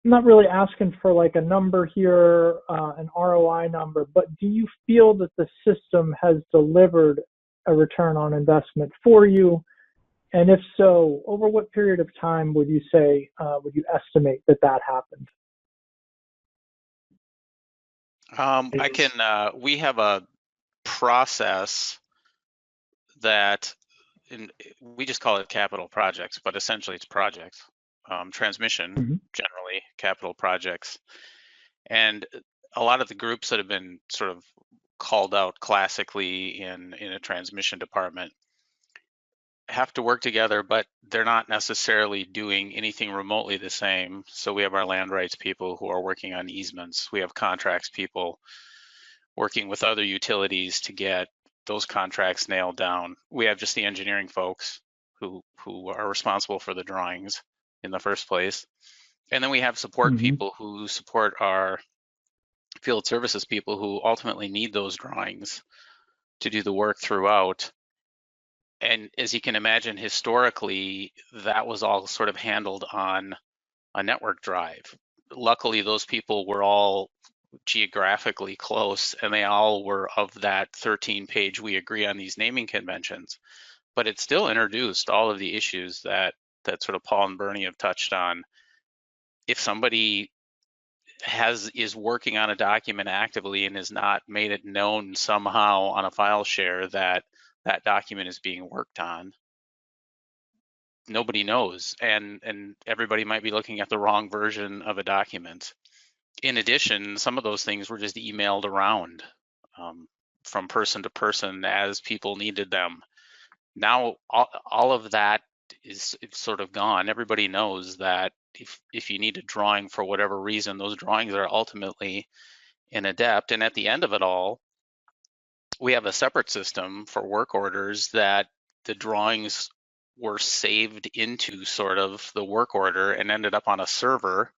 I'm not really asking for like a number here, an ROI number, but do you feel that the system has delivered a return on investment for you? And if so, over what period of time would you say, would you estimate that that happened? We have a process that, we just call it capital projects, but essentially it's projects. Transmission, generally capital projects. And a lot of the groups that have been sort of called out classically in a transmission department have to work together, but they're not necessarily doing anything remotely the same. So we have our land rights people who are working on easements. We have contracts people working with other utilities to get those contracts nailed down. We have just the engineering folks who are responsible for the drawings in the first place. And then we have support people who support our field services people who ultimately need those drawings to do the work throughout. And as you can imagine, historically, that was all sort of handled on a network drive. Luckily, those people were all geographically close, and they all were of that 13-page, we agree on these naming conventions. But it still introduced all of the issues that sort of Paul and Bernie have touched on. If somebody is working on a document actively and has not made it known somehow on a file share that that document is being worked on, nobody knows, and everybody might be looking at the wrong version of a document. In addition, some of those things were just emailed around from person to person as people needed them. Now all of that is sort of gone. Everybody knows that if you need a drawing for whatever reason, those drawings are ultimately in adept. And at the end of it all, we have a separate system for work orders that the drawings were saved into sort of the work order and ended up on a server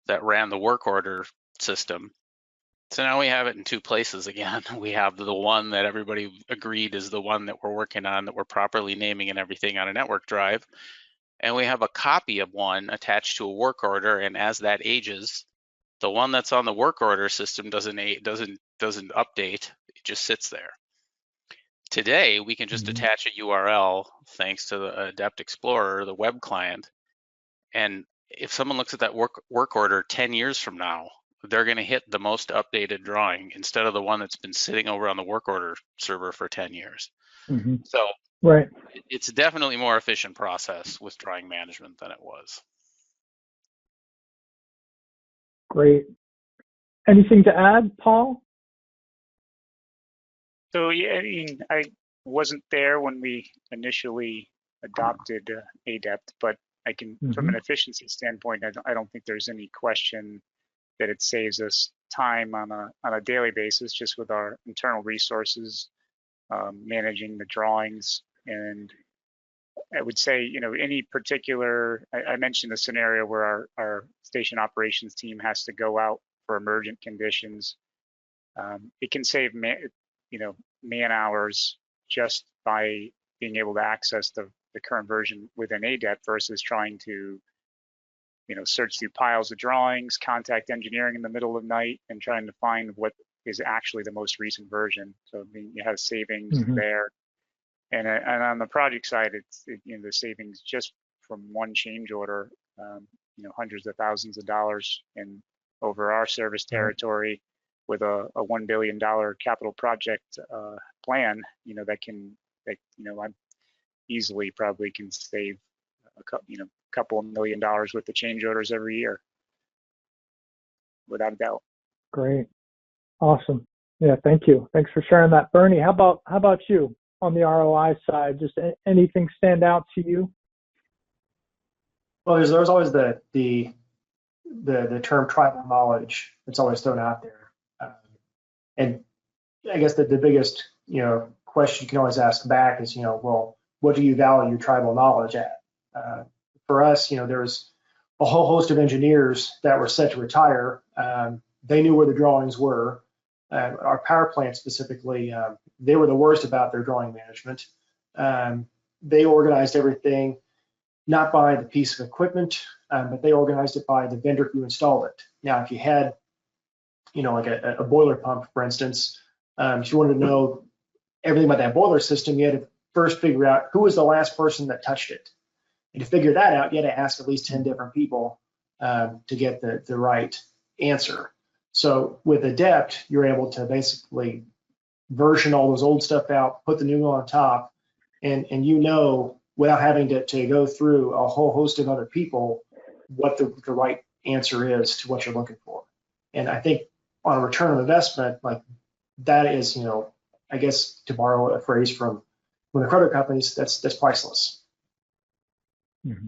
that ran the work order system. So now we have it in two places again. We have the one that everybody agreed is the one that we're working on, that we're properly naming and everything on a network drive. And we have a copy of one attached to a work order, and as that ages, the one that's on the work order system doesn't update. It just sits there. Today, we can just attach a URL thanks to the Adept Explorer, the web client. And if someone looks at that work order 10 years from now, they're going to hit the most updated drawing instead of the one that's been sitting over on the work order server for 10 years. So right, it's definitely a more efficient process with drawing management than it was. Great. Anything to add, Paul? So yeah, I mean, I wasn't there when we initially adopted ADEPT, but I can, from an efficiency standpoint, I don't think there's any question that it saves us time on a daily basis, just with our internal resources, managing the drawings. And I would say, you know, any particular, I mentioned a scenario where our station operations team has to go out for emergent conditions. It can save man hours just by being able to access the current version within ADEPT versus trying to, you know, search through piles of drawings, contact engineering in the middle of the night, and trying to find what is actually the most recent version. So I mean, you have savings there, and on the project side, you know, the savings just from one change order, you know, hundreds of thousands of dollars, and over our service territory with a $1 billion capital project plan, you know, you know, I easily probably can save a couple of $1 million with the change orders every year, without a doubt. Great, awesome. Yeah, thank you. Thanks for sharing that, Bernie. How about you on the ROI side? Just anything stand out to you? Well, there's always the term tribal knowledge that's always thrown out there, and I guess that the biggest, you know, question you can always ask back is, you know, well, what do you value tribal knowledge at? For us, you know, there's a whole host of engineers that were set to retire. They knew where the drawings were. Our power plant specifically, they were the worst about their drawing management. They organized everything not by the piece of equipment, but they organized it by the vendor who installed it. Now, if you had, like a boiler pump, for instance, if you wanted to know everything about that boiler system, you had to first figure out who was the last person that touched it. And to figure that out, you had to ask at least 10 different people to get the right answer. So with Adept, you're able to basically version all those old stuff out, put the new one on top, and without having to go through a whole host of other people, what the right answer is to what you're looking for. And I think on a return on investment, like that is, I guess to borrow a phrase from one of the credit companies, that's priceless. Mm-hmm.